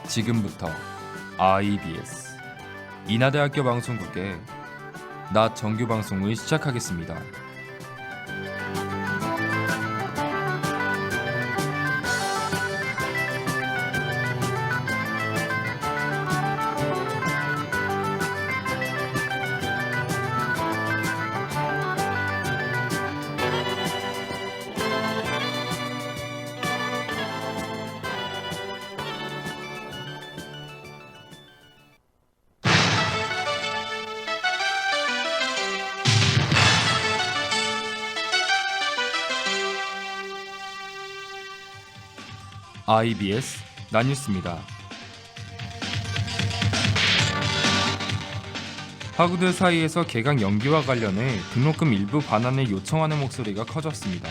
지금부터 IBS 인하대학교 방송국의 낮 정규 방송을 시작하겠습니다. IBS 낮뉴스입니다. 학우들 사이에서 개강 연기와 관련해 등록금 일부 반환을 요청하는 목소리가 커졌습니다.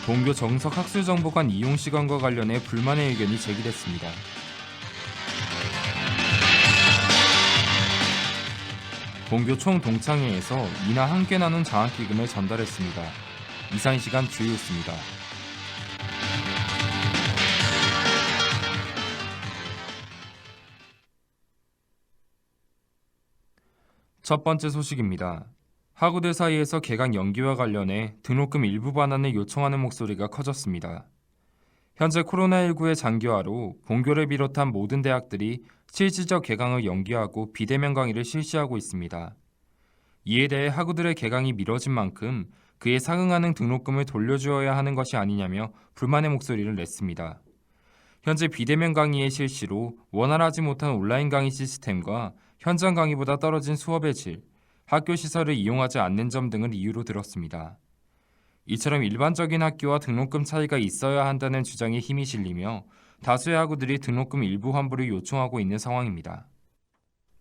본교 정석 학술정보관 이용 시간과 관련해 불만의 의견이 제기됐습니다. 본교 총동창회에서 인하 함께 나눈 장학기금을 전달했습니다. 이상 시간 주요 뉴스입니다. 첫 번째 소식입니다. 학우들 사이에서 개강 연기와 관련해 등록금 일부 반환을 요청하는 목소리가 커졌습니다. 현재 코로나19의 장기화로 본교를 비롯한 모든 대학들이 실질적 개강을 연기하고 비대면 강의를 실시하고 있습니다. 이에 대해 학우들의 개강이 미뤄진 만큼 그에 상응하는 등록금을 돌려주어야 하는 것이 아니냐며 불만의 목소리를 냈습니다. 현재 비대면 강의의 실시로 원활하지 못한 온라인 강의 시스템과 현장 강의보다 떨어진 수업의 질, 학교 시설을 이용하지 않는 점 등을 이유로 들었습니다. 이처럼 일반적인 학교와 등록금 차이가 있어야 한다는 주장에 힘이 실리며 다수의 학우들이 등록금 일부 환불을 요청하고 있는 상황입니다.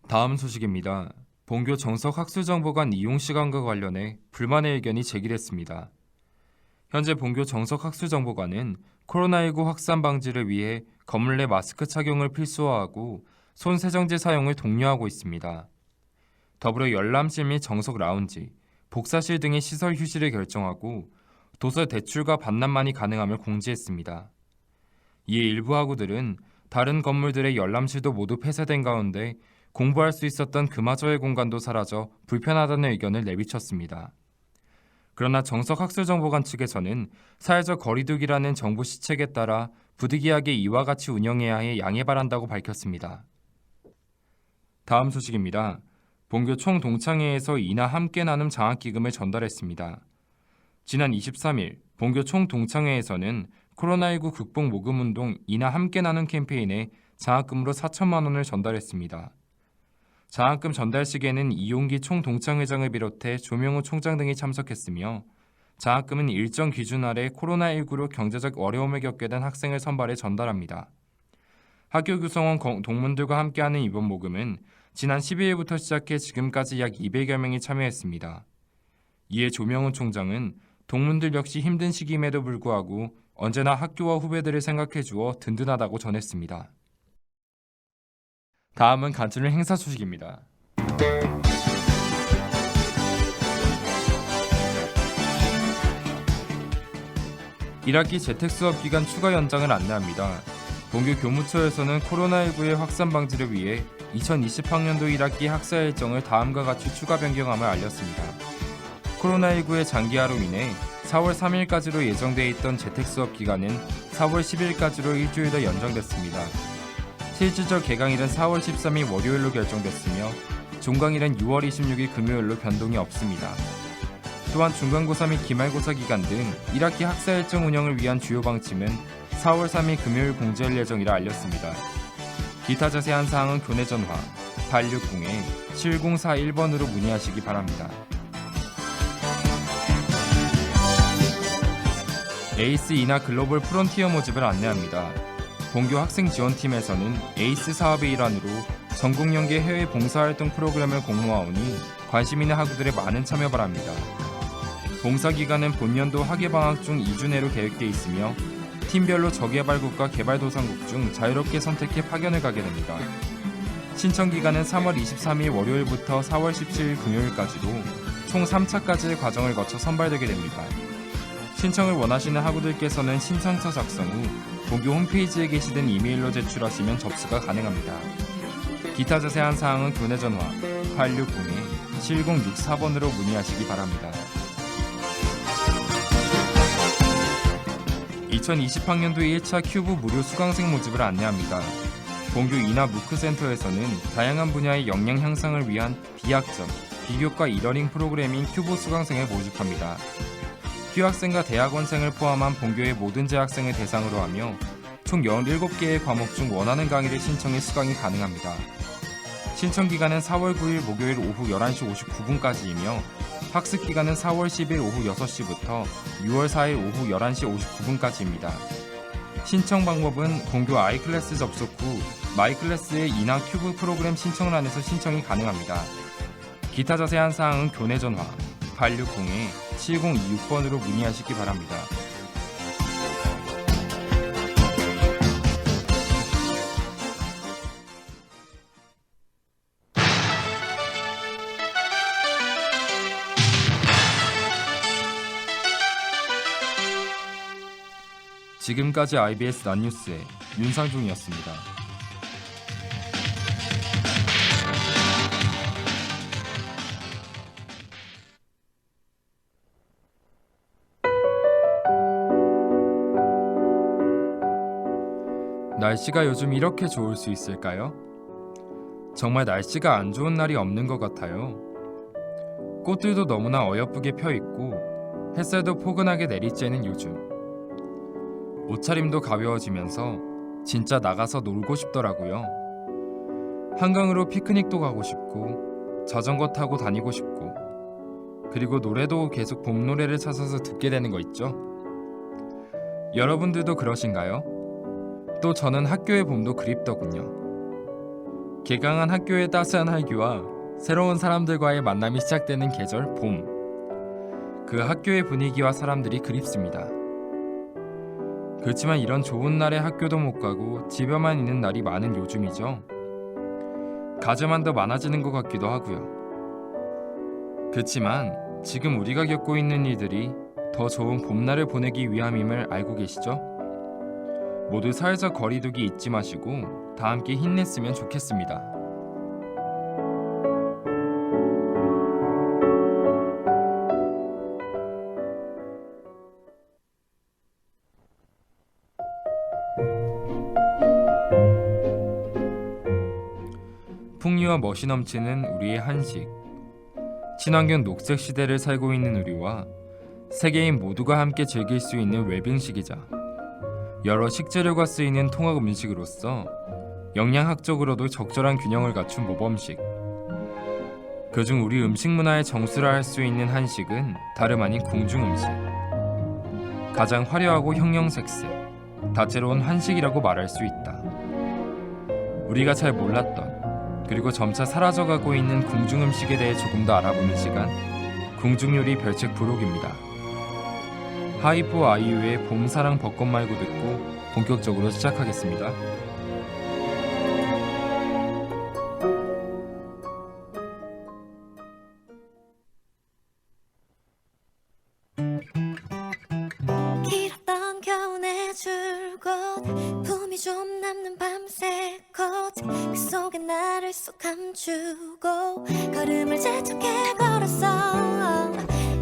다음 소식입니다. 본교 정석 학술정보관 이용 시간과 관련해 불만의 의견이 제기됐습니다. 현재 본교 정석 학술정보관은 코로나19 확산 방지를 위해 건물 내 마스크 착용을 필수화하고 손 세정제 사용을 독려하고 있습니다. 더불어 열람실 및 정석 라운지, 복사실 등의 시설 휴실을 결정하고 도서 대출과 반납만이 가능함을 공지했습니다. 이에 일부 학우들은 다른 건물들의 열람실도 모두 폐쇄된 가운데 공부할 수 있었던 그마저의 공간도 사라져 불편하다는 의견을 내비쳤습니다. 그러나 정석학술정보관 측에서는 사회적 거리두기라는 정부 시책에 따라 부득이하게 이와 같이 운영해야 해 양해 바란다고 밝혔습니다. 다음 소식입니다. 본교 총동창회에서 인하 함께 나눔 장학기금을 전달했습니다. 지난 23일 본교 총동창회에서는 코로나19 극복 모금운동 인하 함께 나눔 캠페인에 장학금으로 4천만 원을 전달했습니다. 장학금 전달식에는 이용기 총동창회장을 비롯해 조명우 총장 등이 참석했으며 장학금은 일정 기준 아래 코로나19로 경제적 어려움을 겪게 된 학생을 선발해 전달합니다. 학교 구성원 동문들과 함께하는 이번 모금은 지난 12일부터 시작해 지금까지 약 200여 명이 참여했습니다. 이에 조명우 총장은 동문들 역시 힘든 시기임에도 불구하고 언제나 학교와 후배들을 생각해 주어 든든하다고 전했습니다. 다음은 간추린 행사 소식입니다. 1학기 재택수업 기간 추가 연장을 안내합니다. 본교 교무처에서는 코로나19의 확산 방지를 위해 2020학년도 1학기 학사 일정을 다음과 같이 추가 변경함을 알렸습니다. 코로나19의 장기화로 인해 4월 3일까지로 예정돼 있던 재택수업 기간은 4월 10일까지로 일주일 더 연장됐습니다. 실질적 개강일은 4월 13일 월요일로 결정됐으며 종강일은 6월 26일 금요일로 변동이 없습니다. 또한 중간고사 및 기말고사 기간 등 1학기 학사 일정 운영을 위한 주요 방침은 4월 3일 금요일 공지할 예정이라 알렸습니다. 기타 자세한 사항은 교내 전화 860-7041번으로 문의하시기 바랍니다. 에이스 인하 글로벌 프론티어 모집을 안내합니다. 본교 학생지원팀에서는 에이스 사업의 일환으로 전국 연계 해외 봉사활동 프로그램을 공모하오니 관심 있는 학우들의 많은 참여 바랍니다. 봉사기간은 본년도 학예방학 중 2주 내로 계획되어 있으며 팀별로 저개발국과 개발도상국 중 자유롭게 선택해 파견을 가게 됩니다. 신청기간은 3월 23일 월요일부터 4월 17일 금요일까지로 총 3차까지의 과정을 거쳐 선발되게 됩니다. 신청을 원하시는 학우들께서는 신청서 작성 후 본교 홈페이지에 게시된 이메일로 제출하시면 접수가 가능합니다. 기타 자세한 사항은 교내 전화 860-7064번으로 문의하시기 바랍니다. 2020학년도 1차 큐브 무료 수강생 모집을 안내합니다. 본교 인하 무크센터에서는 다양한 분야의 역량 향상을 위한 비학점, 비교과 이러닝 프로그램인 큐브 수강생을 모집합니다. 휴학생과 대학원생을 포함한 본교의 모든 재학생을 대상으로 하며 총 17개의 과목 중 원하는 강의를 신청해 수강이 가능합니다. 신청 기간은 4월 9일 목요일 오후 11시 59분까지이며 학습 기간은 4월 10일 오후 6시부터 6월 4일 오후 11시 59분까지입니다. 신청 방법은 본교 아이클래스 접속 후 마이클래스의 인하 큐브 프로그램 신청란에서 신청이 가능합니다. 기타 자세한 사항은 교내 전화 860-7026번으로 문의하시기 바랍니다. 지금까지 IBS 낮뉴스의 윤상중이었습니다. 날씨가 요즘 이렇게 좋을 수 있을까요? 정말 날씨가 안 좋은 날이 없는 것 같아요. 꽃들도 너무나 어여쁘게 펴있고 햇살도 포근하게 내리쬐는 요즘. 옷차림도 가벼워지면서 진짜 나가서 놀고 싶더라고요. 한강으로 피크닉도 가고 싶고 자전거 타고 다니고 싶고 그리고 노래도 계속 봄 노래를 찾아서 듣게 되는 거 있죠? 여러분들도 그러신가요? 또 저는 학교의 봄도 그립더군요. 개강한 학교의 따스한 활기와 새로운 사람들과의 만남이 시작되는 계절 봄. 그 학교의 분위기와 사람들이 그립습니다. 그렇지만 이런 좋은 날에 학교도 못 가고 집에만 있는 날이 많은 요즘이죠. 가제만 더 많아지는 것 같기도 하고요. 그렇지만 지금 우리가 겪고 있는 일들이 더 좋은 봄날을 보내기 위함임을 알고 계시죠? 모두 사회적 거리두기 잊지 마시고 다 함께 힘냈으면 좋겠습니다. 풍미와 멋이 넘치는 우리의 한식. 친환경 녹색 시대를 살고 있는 우리와 세계인 모두가 함께 즐길 수 있는 웰빙식이자 여러 식재료가 쓰이는 통합 음식으로서 영양학적으로도 적절한 균형을 갖춘 모범식. 그중 우리 음식 문화의 정수라 할 수 있는 한식은 다름 아닌 궁중 음식. 가장 화려하고 형형색색, 다채로운 한식이라고 말할 수 있다. 우리가 잘 몰랐던 그리고 점차 사라져가고 있는 궁중 음식에 대해 조금 더 알아보는 시간, 궁중요리 별책 부록입니다. 하이포 아이유의 봄사랑 벚꽃 말고 듣고 본격적으로 시작하겠습니다. 길었던 겨울의 줄곧 품이 좀 남는 밤새꽃 그 속에 나를 쏙 감추고 걸음을 재촉해 걸었어.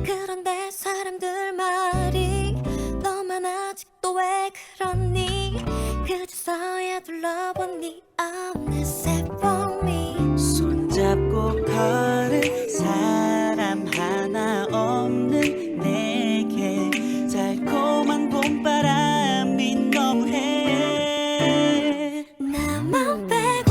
그런데 사람들 말이 너만 아직도 왜 그러니 그저서야 둘러본 네 어느새 봄이 손잡고 걸을 사람 하나 없는 내게 달콤한 봄바람이 너무해. 나만 빼고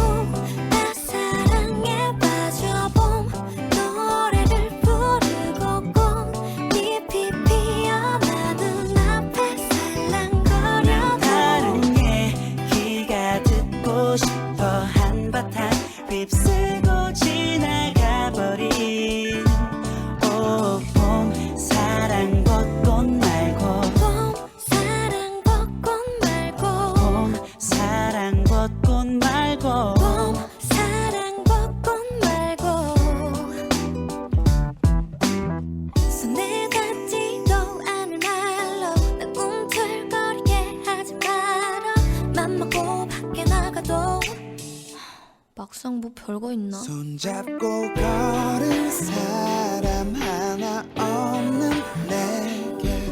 다 사랑에 빠져봄 노래를 부르고 꽃잎이 피어 나 눈앞에 살랑거려도 다른 얘기가 듣고 싶어. 그냥 뭐 별거 있나? 손잡고 걸은 사람 하나 없는 내게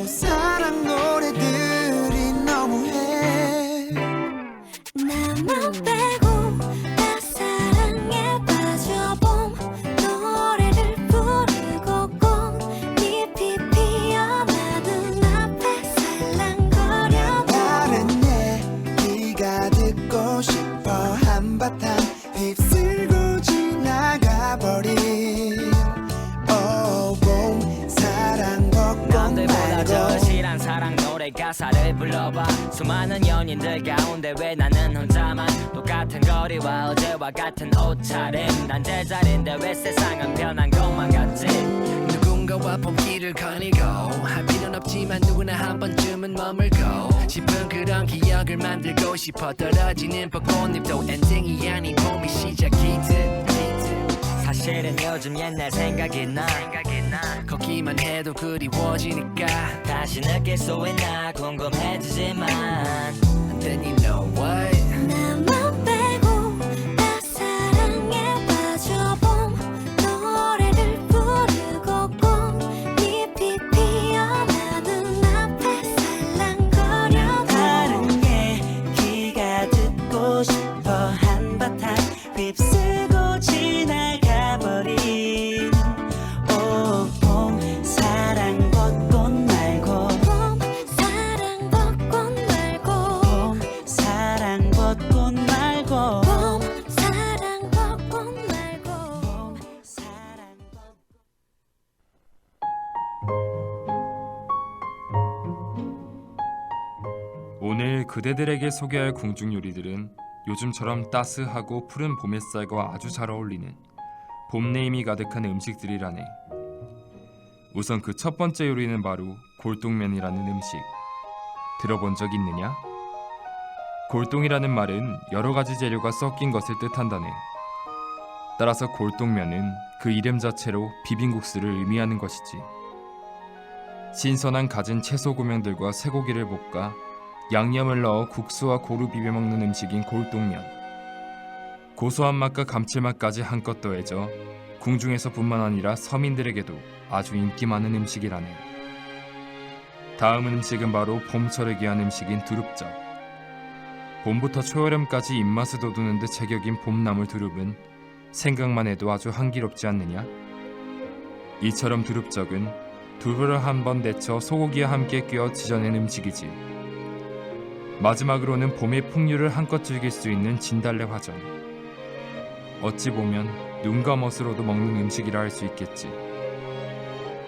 사랑 노래들이 너무해 나만 빼고 다 사랑에 빠져봄 노래를 부르고 꽃잎이 피어나 눈앞에 살랑거려 다른 얘기가 듣고 싶어 한바탕 휩쓸고 지나가버린 봄 사랑 벚꽃 남들보다 말고 절실한 사랑 노래 가사를 불러봐 수많은 연인들 가운데 왜 나는 혼자만 똑같은 거리와 어제와 같은 옷차림 난 제자리인데 왜 세상은 변한 것만 같지 누군가와 봄길을 거니고 할 필요는 없지만 누구나 한 번쯤은 머물고 싶은 그런 기억을 만들고 싶어 떨어지는 벚꽃잎도 엔딩이 아닌 봄이 시작이듯 사실은 요즘 옛날 생각이 나 걷기만 해도 그리워지니까 다시 느낄 수 있나 궁금해지지만 Then you know what 나만 빼고 다 사랑에 빠져봄 노래를 부르고 꽃잎이 피어나 눈앞에 살랑거려 다른 얘기가 듣고 싶어 한바탕 휩쓸고 지나가버린 봄 사랑 벚꽃 말고 봄 사랑 벚꽃 말고 봄 사랑 벚꽃 말고 봄 사랑 벚꽃 말고 봄 사랑 벚꽃 오늘 그대들에게 소개할 궁중 요리들은 요즘처럼 따스하고 푸른 봄 햇살과 아주 잘 어울리는 봄내음이 가득한 음식들이라네. 우선 그 첫 번째 요리는 바로 골동면이라는 음식. 들어본 적 있느냐? 골동이라는 말은 여러 가지 재료가 섞인 것을 뜻한다네. 따라서 골동면은 그 이름 자체로 비빔국수를 의미하는 것이지. 신선한 갖은 채소 고명들과 쇠고기를 볶아 양념을 넣어 국수와 고루 비벼 먹는 음식인 골동면. 고소한 맛과 감칠맛까지 한껏 더해져 궁중에서뿐만 아니라 서민들에게도 아주 인기 많은 음식이라네. 다음 음식은 바로 봄철에 귀한 음식인 두릅젓. 봄부터 초여름까지 입맛을 돋우는 듯 제격인 봄나물 두릅은 생각만 해도 아주 향기롭지 않느냐? 이처럼 두릅젓은 두부를 한번 데쳐 소고기와 함께 끼워 지져낸 음식이지. 마지막으로는 봄의 풍류를 한껏 즐길 수 있는 진달래 화전. 어찌 보면 눈과 멋으로도 먹는 음식이라 할 수 있겠지.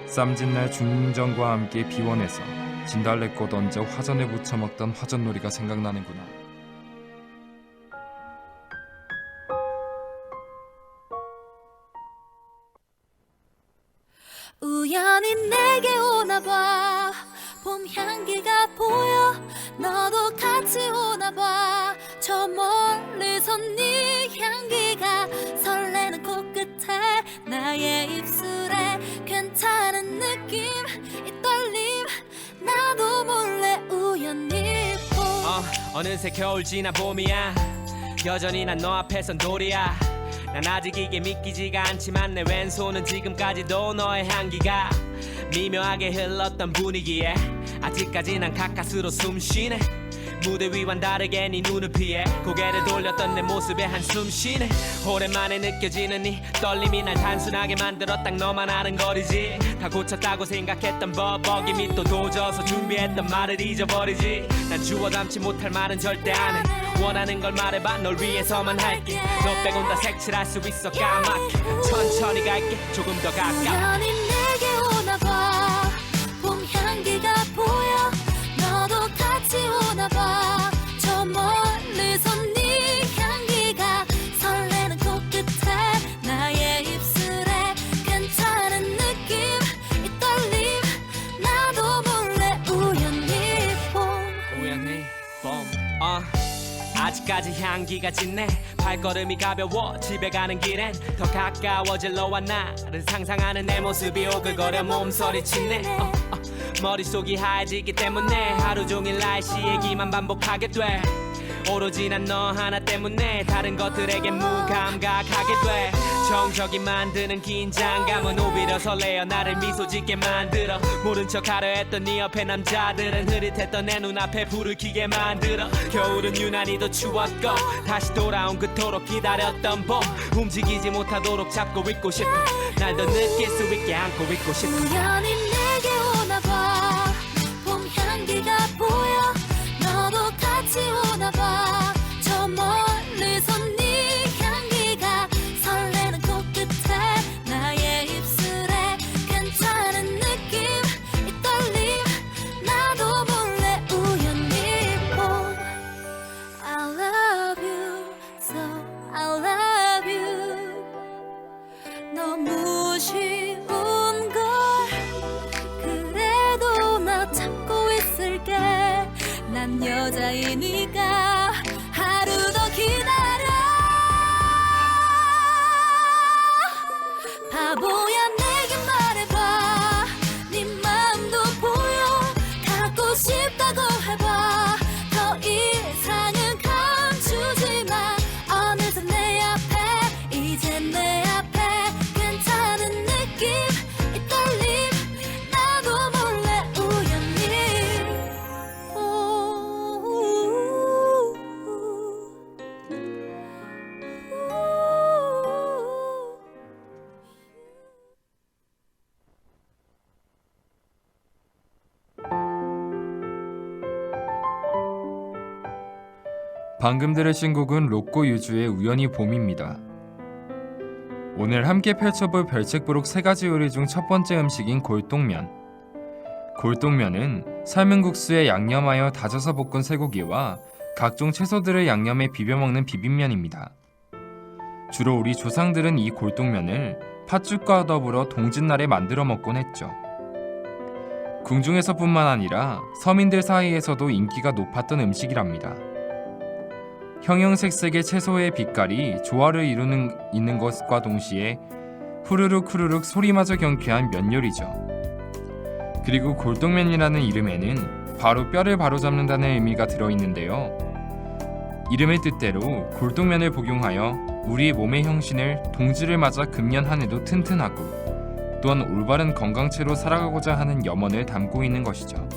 쌈짓날 중전과 함께 비원해서 진달래꽃 얹어 화전에 부쳐 먹던 화전놀이가 생각나는구나. 우연히 내게 오나봐 봄 향기가 보여 너도 같이 오나봐 저 멀리서 네 향기가 설레는 코끝에 나의 입술에 괜찮은 느낌 이 떨림 나도 몰래 우연히 어느새 겨울 지나 봄이야 여전히 난 너 앞에선 돌이야 난 아직 이게 믿기지가 않지만 내 왼손은 지금까지도 너의 향기가 미묘하게 흘렀던 분위기에 아직까지 난 가까스로 숨쉬네 무대 위와는 다르게 네 눈을 피해 고개를 돌렸던 내 모습에 한숨 쉬네 오랜만에 느껴지는 이 떨림이 날 단순하게 만들어 딱 너만 아는 거리지 다 고쳤다고 생각했던 버벅임이 또 도져서 준비했던 말을 잊어버리지 난 주워 담지 못할 말은 절대 안 해 원하는 걸 말해봐 널 위해서만 할게 너 빼곤 다 색칠할 수 있어 까맣게 천천히 갈게 조금 더 가까워 우연히 내게 오나봐 봄 향기가 보여 너도 같이 오나봐 저 멀리서 네 향기가 설레는 코끝에 나의 입술에 괜찮은 느낌 이 떨림 나도 몰래 우연히 우연히 봄 아직까지 향기가 짙네 발걸음이 가벼워 집에 가는 길엔 더 가까워질 너와 나를 상상하는 내 모습이 오글거려 몸서리치네 머릿속이 하얘지기 때문에 하루 종일 날씨 얘기만 반복하게 돼 오로지 난 너 하나 때문에 다른 것들에게 무감각하게 돼 정적이 만드는 긴장감은 오히려 설레어 나를 미소 짓게 만들어 모른 척 하려 했던 네 옆에 남자들은 흐릿했던 내 눈앞에 불을 켜게 만들어 겨울은 유난히 더 추웠고 다시 돌아온 그토록 기다렸던 봄 움직이지 못하도록 잡고 있고 싶어 날 더 느낄 수 있게 안고 있고 싶어 우연히 내게 오나봐 봄 향기가 보여 너도 같이 오나봐 저 멀리서 네 향기가 설레는 코끝에 나의 입술에 괜찮은 느낌 이 떨림 나도 몰래 우연히 본 I love you so I love you 너무 쉬운 걸 그래도 나 참고 있을게 난 여자이니까 하루 더 기다려 바보야 내게 말해봐 네 마음도 보여 갖고 싶다고 해봐 더 이상은 감추지 마 어느새 내 앞에 이제 내 앞에 괜찮은 느낌 이 떨림 나도 몰래 우연히 방금 들으신 곡은 로꼬 유주의 우연히 봄입니다. 오늘 함께 펼쳐볼 별책부록 3가지 요리 중 첫 번째 음식인 골동면. 골동면은 삶은 국수에 양념하여 다져서 볶은 쇠고기와 각종 채소들을 양념에 비벼 먹는 비빔면입니다. 주로 우리 조상들은 이 골동면을 팥죽과 더불어 동짓날에 만들어 먹곤 했죠. 궁중에서뿐만 아니라 서민들 사이에서도 인기가 높았던 음식이랍니다. 형형색색의 채소의 빛깔이 조화를 이루는 것과 동시에 후루룩 후루룩 소리마저 경쾌한 면 요리죠. 그리고 골동면이라는 이름에는 바로 뼈를 바로잡는다는 의미가 들어있는데요. 이름의 뜻대로 골동면을 복용하여 우리의 몸의 형신을 동지를 맞아 금년한해도 튼튼하고 또한 올바른 건강체로 살아가고자 하는 염원을 담고 있는 것이죠.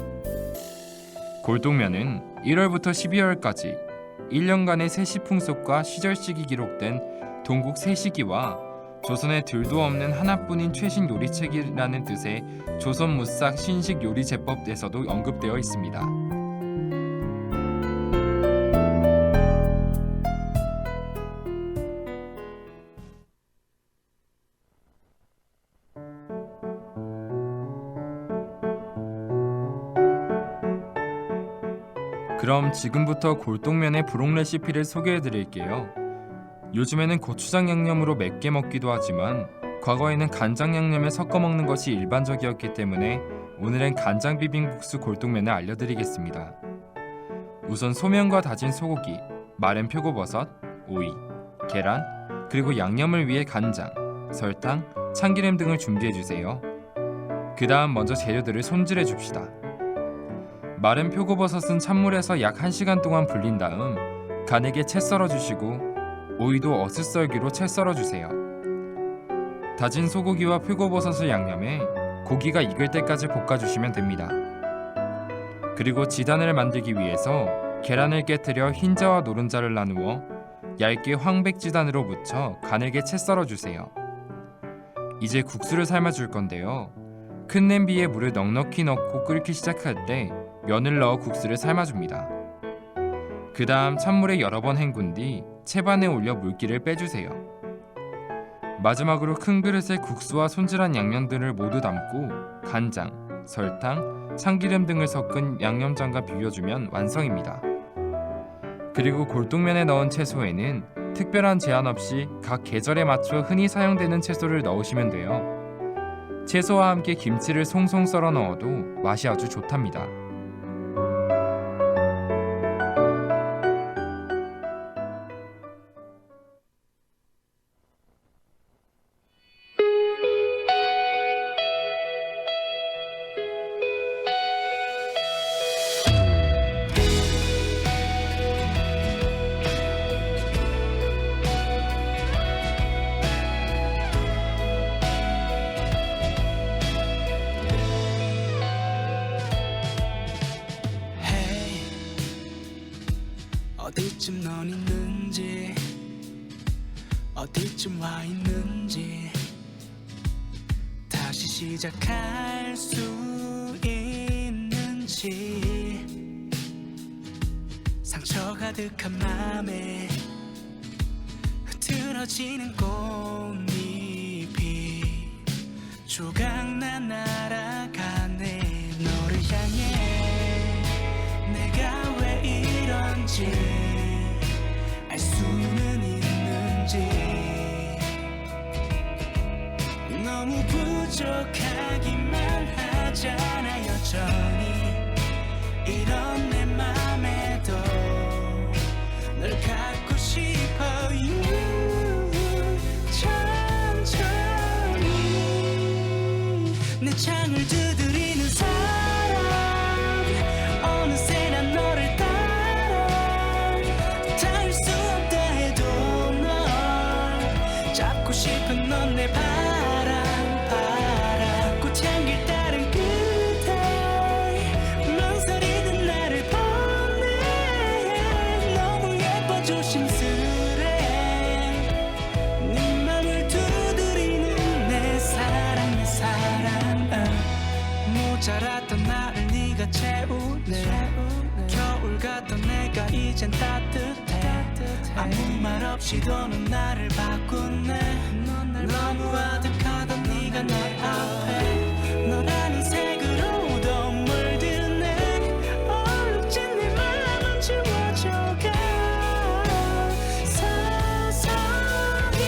골동면은 1월부터 12월까지 1년간의 세시 풍속과 시절식이 기록된 동국 세시기와 조선에 둘도 없는 하나뿐인 최신 요리책이라는 뜻의 조선 무싹 신식 요리 제법에서도 언급되어 있습니다. 그럼 지금부터 골동면의 부록 레시피를 소개해 드릴게요. 요즘에는 고추장 양념으로 맵게 먹기도 하지만 과거에는 간장 양념에 섞어 먹는 것이 일반적이었기 때문에 오늘은 간장 비빔국수 골동면을 알려드리겠습니다. 우선 소면과 다진 소고기, 마른 표고버섯, 오이, 계란, 그리고 양념을 위해 간장, 설탕, 참기름 등을 준비해주세요. 그 다음 먼저 재료들을 손질해 줍시다. 마른 표고버섯은 찬물에서 약 1시간 동안 불린 다음 간에게 채 썰어주시고 오이도 어슷썰기로 채 썰어주세요. 다진 소고기와 표고버섯을 양념해 고기가 익을 때까지 볶아주시면 됩니다. 그리고 지단을 만들기 위해서 계란을 깨뜨려 흰자와 노른자를 나누어 얇게 황백지단으로 묻혀 가늘게 채 썰어주세요. 이제 국수를 삶아줄 건데요. 큰 냄비에 물을 넉넉히 넣고 끓기 시작할 때 면을 넣어 국수를 삶아줍니다. 그 다음 찬물에 여러 번 헹군 뒤 채반에 올려 물기를 빼주세요. 마지막으로 큰 그릇에 국수와 손질한 양념들을 모두 담고 간장, 설탕, 참기름 등을 섞은 양념장과 비벼주면 완성입니다. 그리고 골동면에 넣은 채소에는 특별한 제한 없이 각 계절에 맞춰 흔히 사용되는 채소를 넣으시면 돼요. 채소와 함께 김치를 송송 썰어 넣어도 맛이 아주 좋답니다. 어디쯤 넌 있는지 어디쯤 와 있는지 다시 시작할 수 있는지 상처 가득한 맘에 흐트러지는 꽃잎이 조각나 날아가네. 너를 향해 내가 왜 이런지 알 수는 있는지 너무 부족하기만 하잖아. 여전히 이런 내 맘에도 널 갖고 싶어요. 천천히 내 창을 두드리는 사람 어느새 난 너를 따라 닿을 수 없다 해도 널 잡고 싶은 넌 내 바람 꽃향기를 따른 끝에 망설이는 나를 보내. 너무 예뻐 조심스레 네 맘을 두드리는 내 사랑 내 사랑. 모자랐던 나를 네가 채우네. 겨울 같던 내가 이젠 따뜻해. 아무 말 없이도 넌 나를 바꾸네. 너무 아득하던 네가 날 앞에 너라는 색으로도 물드네. 얼룩진 내 마음은 지워져가 서서히.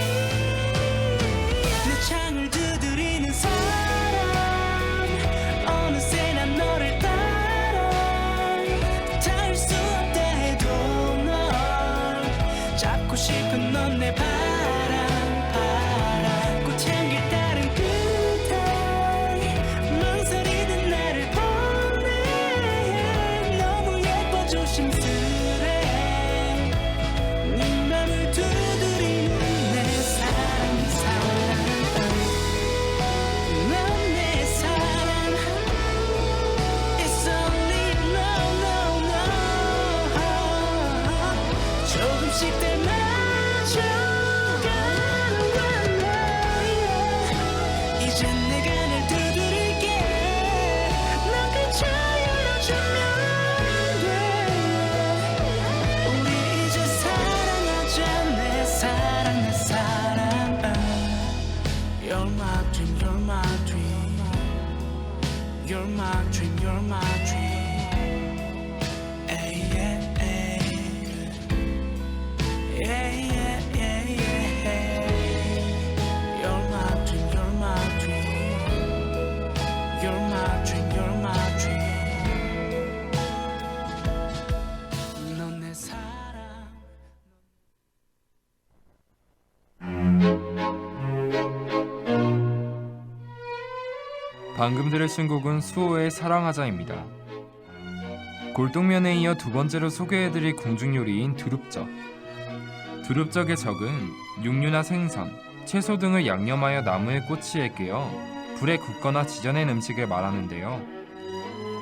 내 창을 두드리는 사람 어느새 난 너를 따라 닿을 수 없다 해도 널 잡고 싶은 넌 내 바람 꽃향기를 따른 끝에 망설이는 나를 보내. 너무 예뻐 조심스레 네 맘을 두드리는 내 사랑 내 사랑. 넌 내 사랑. It's only no no no. 조금씩 닮아져가는 거야. 이젠 내가 널 두드릴게. 넌 그저 열어주면 돼. 우리 이제 사랑하자 내 사랑 내 사랑. You're my dream you're my dream. You're my dream you're my dream. Ay, yeah, ay. Yeah, yeah, yeah, yeah. You're my dream you're my dream. You're my dream you're my dream. 넌 내 사랑. 방금 들으신 곡은 수호의 사랑하자입니다. 골동면에 이어 두 번째로 소개해드릴 궁중요리인 두릅적. 두릅적의 적은 육류나 생선, 채소 등을 양념하여 나무의 꼬치에 끼어 불에 굽거나 지져낸 음식을 말하는데요.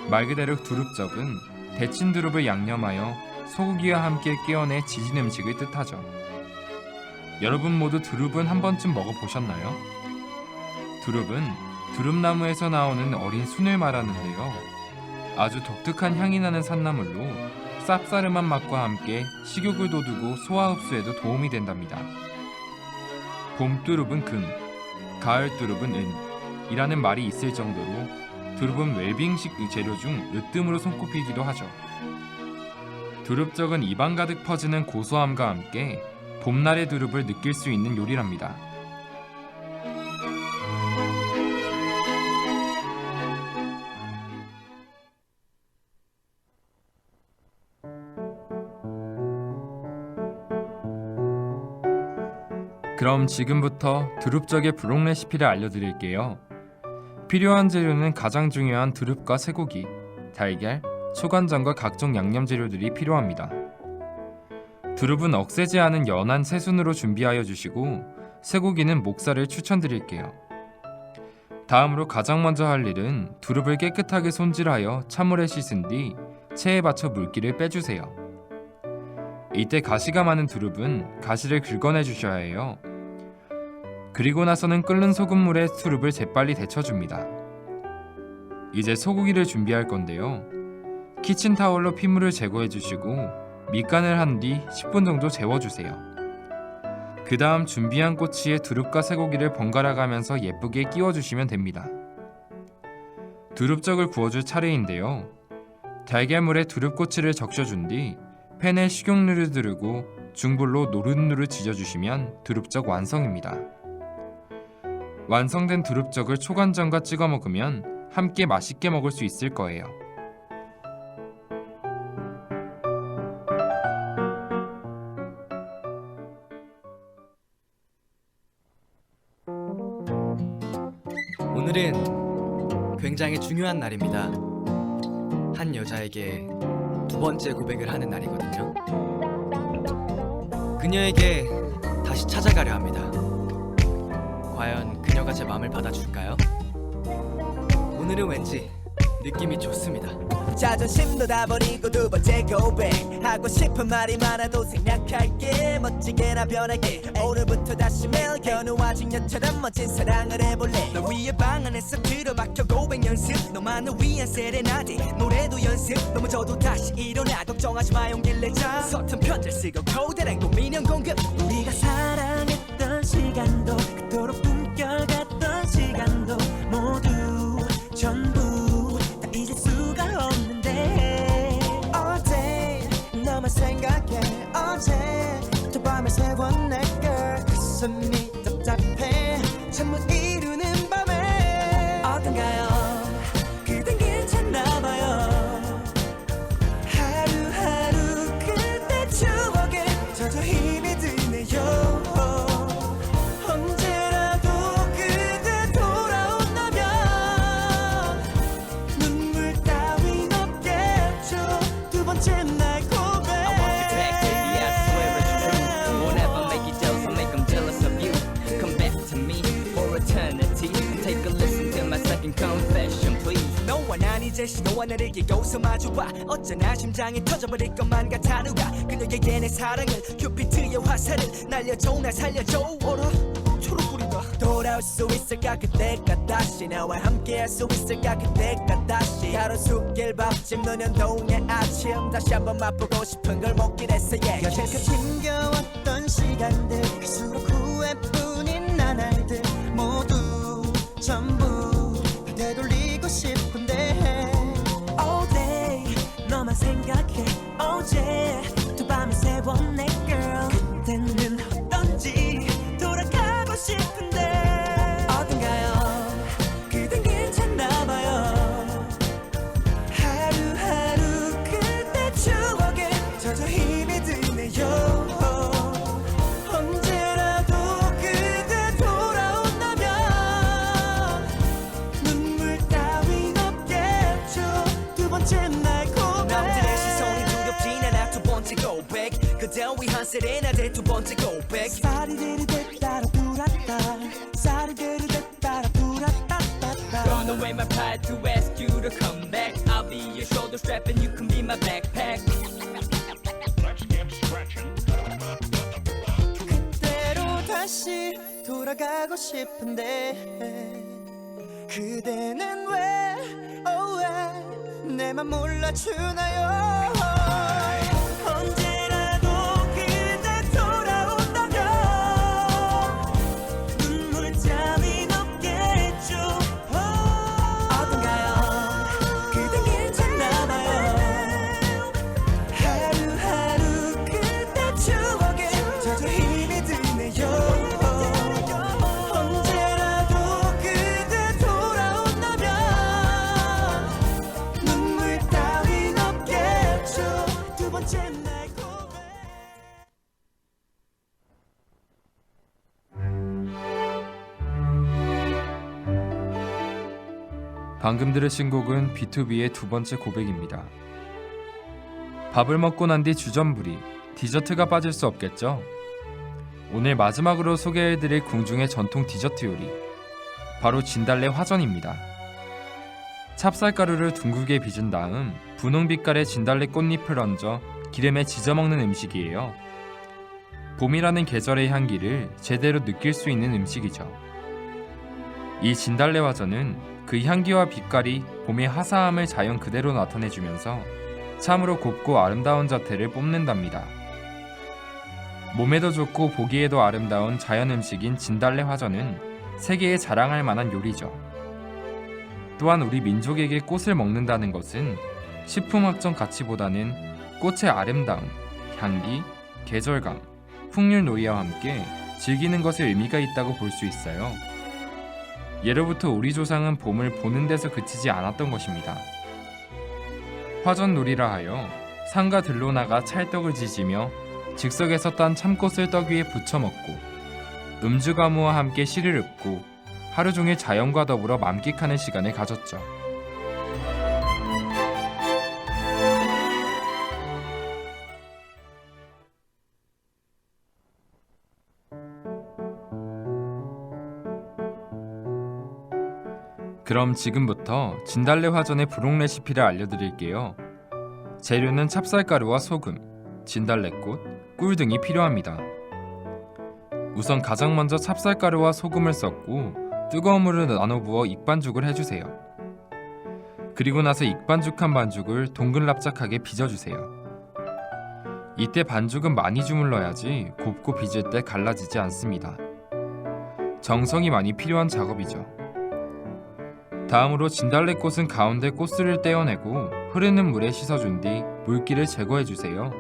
말 그대로 두릅적은 데친 두릅을 양념하여 소고기와 함께 끼워내 지진 음식을 뜻하죠. 여러분 모두 두릅은 한 번쯤 먹어보셨나요? 두릅은 두릅나무에서 나오는 어린 순을 말하는데요. 아주 독특한 향이 나는 산나물로 쌉싸름한 맛과 함께 식욕을 돋우고 소화 흡수에도 도움이 된답니다. 봄 두릅은 금, 가을 두릅은 은 이라는 말이 있을 정도로 두릅은 웰빙식 재료 중 으뜸으로 손꼽히기도 하죠. 두릅적은 입안 가득 퍼지는 고소함과 함께 봄날의 두릅을 느낄 수 있는 요리랍니다. 그럼 지금부터 두릅적의 부록 레시피를 알려드릴게요. 필요한 재료는 가장 중요한 두릅과 쇠고기, 달걀, 초간장과 각종 양념 재료들이 필요합니다. 두릅은 억세지 않은 연한 새순으로 준비하여 주시고 쇠고기는 목살을 추천드릴게요. 다음으로 가장 먼저 할 일은 두릅을 깨끗하게 손질하여 찬물에 씻은 뒤 체에 받쳐 물기를 빼주세요. 이때 가시가 많은 두릅은 가시를 긁어내 주셔야 해요. 그리고 나서는 끓는 소금물에 두릅을 재빨리 데쳐줍니다. 이제 소고기를 준비할 건데요. 키친타올로 핏물을 제거해 주시고 밑간을 한 뒤 10분 정도 재워주세요. 그 다음 준비한 꼬치에 두릅과 쇠고기를 번갈아 가면서 예쁘게 끼워주시면 됩니다. 두릅젓을 구워줄 차례인데요. 달걀물에 두릅꼬치를 적셔준 뒤 팬에 식용유를 두르고 중불로 노릇노릇 지져주시면 두릅젓 완성입니다. 완성된 두릅젓을 초간장과 찍어 먹으면 함께 맛있게 먹을 수 있을 거예요. 오늘은 굉장히 중요한 날입니다. 한 여자에게 두 번째 고백을 하는 날이거든요. 그녀에게 다시 찾아가려 합니다. 과연 그녀가 제 마음을 받아줄까요? 오늘은 왠지 느낌이 좋습니다. 자존심도 다 버리고 두 번째 고백 하고 싶은 말이 많아도 생략할게 멋지게나 변할게 오늘부터 다시 매일 견우와진 여처럼 멋진 사랑을 해볼래 널 위해 방 안에서 들어박혀 고백 연습 너만을 위한 세레나데 노래도 연습 넘어져도 다시 일어나 걱정하지 마 용기를 내자 서툰 편지를 쓰고 고대랑 고민형 공급 우리가 사랑했던 시간도 그토록 꿈결같던 시간도 모두 전부 다 잊을 수가 없는데 All day 너만 생각해 어제 저 밤을 새워 내 girl 가슴이 답답해 잠 못 이루는 밤에 어떤가요 그댄 괜찮나봐요 하루하루 그때 추억에 젖어 힘이 드네요 언제라도 그대 돌아온다면 눈물 따윈 없겠죠 두 번째 날 고백 I want you back, baby, I swear it's true. Won't ever make you jealous or make them jealous of you. Come back to me for eternity. Take a listen to my second confession, please. 너와 난 이제 시도와 나를 길고서 마주봐 어쩌나 심장이 터져버릴 것만 같아 누가 그녀에게 내 사랑을 큐피트의 화살을 날려줘 날 살려줘 어라 초록불이다 돌아올 수 있을까 그때가 다시 나와 함께 할 수 있을까 그때가 다시 가로수길 밥집 노년동의 아침 다시 한번 맛보고 싶은 걸 먹긴 했어 yeah. 여태껏 힘겨웠던 시간들 갈수록 후회뿐인 나날들 모두 전부 다 되돌리고 싶은데 All day 너만 생각해 어제 두 밤을 새워 내 girl 그때는 어떤지 돌아가고 싶은데 어떤가요 그댄 괜찮나봐요 하루하루 그때 추억에 젖어 힘이 드네요 언제라도 그대 돌아온다면 눈물 따윈 없겠죠 두 번째 날 고백 남들의 시선이 두렵진 않아 두 번째 고백 그대 위한 세레나데 두 번째 고백 사리르르 따라 불었다 사리르르 따라 불었다 Thrown away my pride to ask you to come back. I'll be your shoulder strap and you can be my backpack. 그때로 다시 돌아가고 싶은데 그대는 왜 내 맘 몰라주나요 언제라도 그대 돌아온다면 눈물 따윈 없겠죠 어떤가요 그댄 괜찮나봐요 하루하루 그때 추억에 젖어 힘이 드네요 언제라도 그대 돌아온다면 눈물 따윈 없겠죠 두 번째 날 고백 방금 들으신 곡은 B2B의 두 번째 고백입니다. 밥을 먹고 난 뒤 주전부리, 디저트가 빠질 수 없겠죠? 오늘 마지막으로 소개해드릴 궁중의 전통 디저트 요리, 바로 진달래 화전입니다. 찹쌀가루를 둥글게 빚은 다음 분홍 빛깔의 진달래 꽃잎을 얹어 기름에 지져먹는 음식이에요. 봄이라는 계절의 향기를 제대로 느낄 수 있는 음식이죠. 이 진달래화전은 그 향기와 빛깔이 봄의 화사함을 자연 그대로 나타내주면서 참으로 곱고 아름다운 자태를 뽐낸답니다. 몸에도 좋고 보기에도 아름다운 자연 음식인 진달래화전은 세계에 자랑할 만한 요리죠. 또한 우리 민족에게 꽃을 먹는다는 것은 식품학적 가치보다는 꽃의 아름다움, 향기, 계절감, 풍률놀이와 함께 즐기는 것에 의미가 있다고 볼 수 있어요. 예로부터 우리 조상은 봄을 보는 데서 그치지 않았던 것입니다. 화전놀이라 하여 산과 들로 나가 찰떡을 지지며 즉석에서 딴 참꽃을 떡 위에 부쳐 먹고 음주가무와 함께 시를 읊고 하루 종일 자연과 더불어 만끽하는 시간을 가졌죠. 그럼 지금부터 진달래 화전의 부록 레시피를 알려드릴게요. 재료는 찹쌀가루와 소금, 진달래꽃, 꿀 등이 필요합니다. 우선 가장 먼저 찹쌀가루와 소금을 섞고 뜨거운 물을 나눠 부어 익반죽을 해주세요. 그리고 나서 익반죽한 반죽을 동글납작하게 빚어주세요. 이때 반죽은 많이 주물러야지 곱고 빚을 때 갈라지지 않습니다. 정성이 많이 필요한 작업이죠. 다음으로 진달래꽃은 가운데 꽃술을 떼어내고 흐르는 물에 씻어준 뒤 물기를 제거해주세요.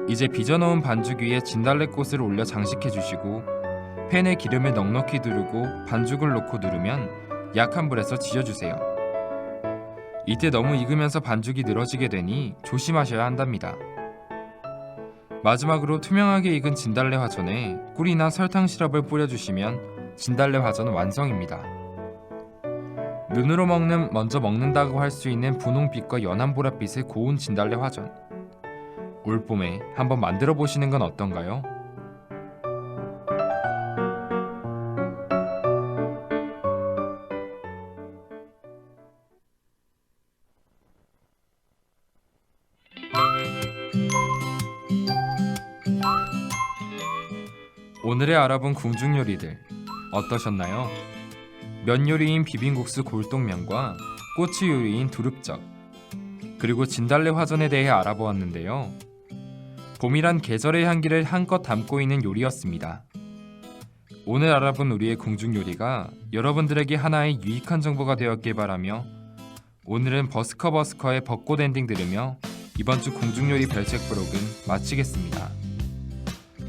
이제 빚어놓은 반죽 위에 진달래꽃을 올려 장식해주시고 팬에 기름을 넉넉히 두르고 반죽을 넣고 누르면 약한 불에서 지져주세요. 이때 너무 익으면서 반죽이 늘어지게 되니 조심하셔야 한답니다. 마지막으로 투명하게 익은 진달래 화전에 꿀이나 설탕 시럽을 뿌려주시면 진달래 화전 완성입니다. 눈으로 먼저 먹는다고 할 수 있는 분홍빛과 연한 보랏빛의 고운 진달래 화전. 올봄에 한번 만들어 보시는 건 어떤가요? 오늘의 알아본 궁중 요리들 어떠셨나요? 면 요리인 비빔국수 골동면과 꼬치 요리인 두릅젓, 그리고 진달래 화전에 대해 알아보았는데요. 봄이란 계절의 향기를 한껏 담고 있는 요리였습니다. 오늘 알아본 우리의 궁중 요리가 여러분들에게 하나의 유익한 정보가 되었길 바라며 오늘은 버스커의 벚꽃 엔딩 들으며 이번 주 궁중 요리 별책 부록은 마치겠습니다.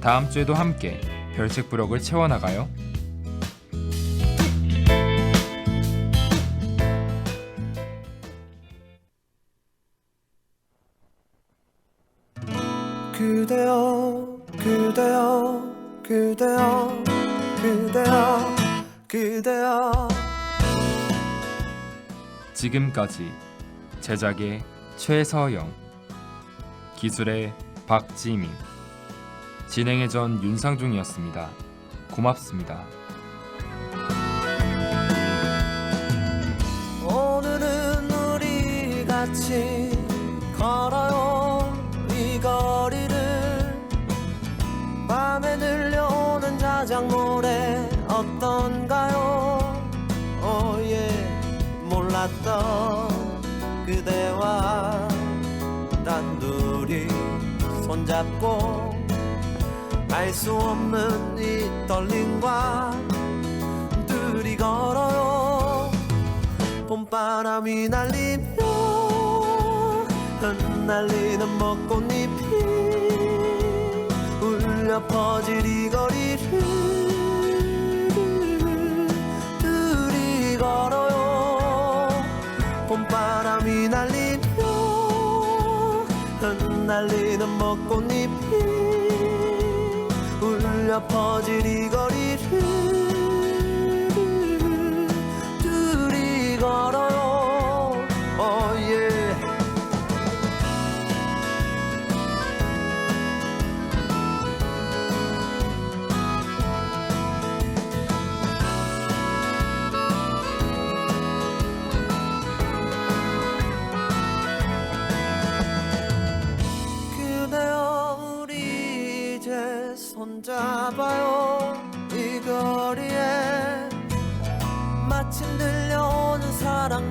다음 주에도 함께 별책 부록을 채워나가요. 그대여 그대여 그대여 그대여 그대여. 지금까지 제작의 최서영, 기술의 박지민, 진행의 전 윤상중이었습니다. 고맙습니다. 오늘은 우리 같이 걸어요 이 거리를. 밤에 들려오는 자작 노래 어떤가요? 몰랐던 그대와 단둘이 손잡고 알 수 없는 이 떨림과 둘이 걸어요. 봄바람이 날리며 흩날리는 벚꽃잎이 울려 퍼질 이 거리를 둘이 걸어요. 봄바람이 날리며 흩날리는 벚꽃잎이 울려 퍼질 이 거리를 둘이 걸어요.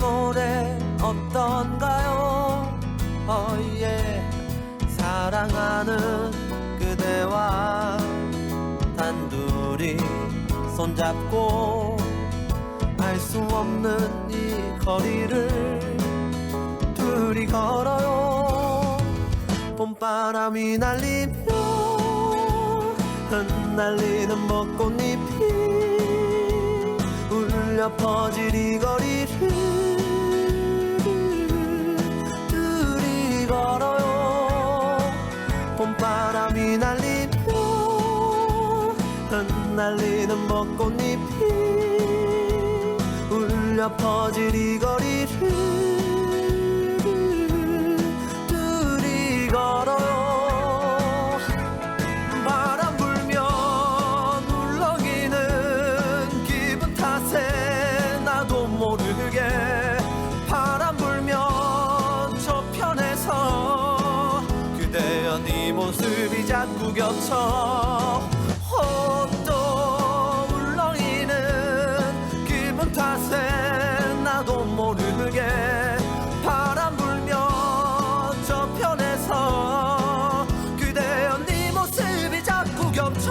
노래 어떤가요? 사랑하는 그대와 단둘이 손잡고 알 수 없는 이 거리를 둘이 걸어요. 봄바람이 날리며 흩날리는 벚꽃잎이 울려 퍼질 이 거리를 둘이 걸어요. 봄바람이 날리며 흩날리는 벚꽃잎이 울려 퍼질 이 거리를 둘이 걸어요. 바람 불면 울렁이는 기분 탓에 나도 모르게 바람 불면 저편에서 그대여 네 모습이 자꾸 겹쳐. 또 울렁이는 기분 탓에 나도 모르게 바람 불면 저편에서 그대여 네 모습이 자꾸 겹쳐.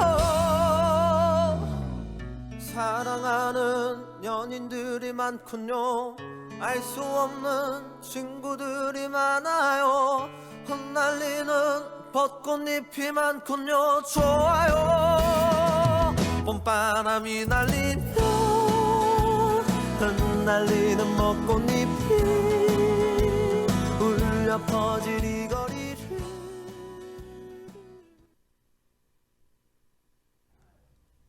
사랑하는 연인들이 많군요. 알 수 없는 친구들이 많아요. 흩날리는 벚꽃잎이 많군요. 좋아요. 봄바람이 날리며 흩날리는 벚꽃잎이 울려 퍼질 이 거리를.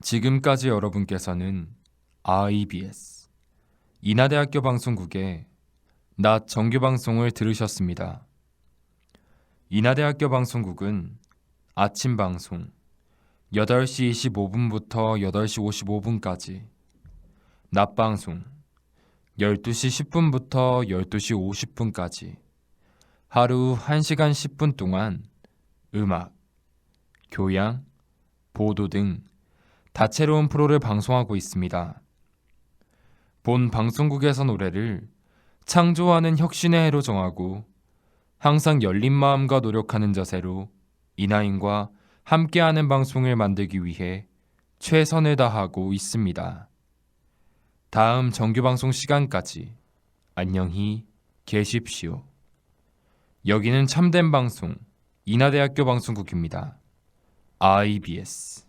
지금까지 여러분께서는 IBS 인하대학교 방송국의 낮 정규방송을 들으셨습니다. 인하대학교 방송국은 아침 방송 8시 25분부터 8시 55분까지, 낮 방송 12시 10분부터 12시 50분까지 하루 1시간 10분 동안 음악, 교양, 보도 등 다채로운 프로를 방송하고 있습니다. 본 방송국에서 노래를 창조하는 혁신의 해로 정하고 항상 열린 마음과 노력하는 자세로 이나인과 함께하는 방송을 만들기 위해 최선을 다하고 있습니다. 다음 정규방송 시간까지 안녕히 계십시오. 여기는 참된 방송 인하대학교 방송국입니다. IBS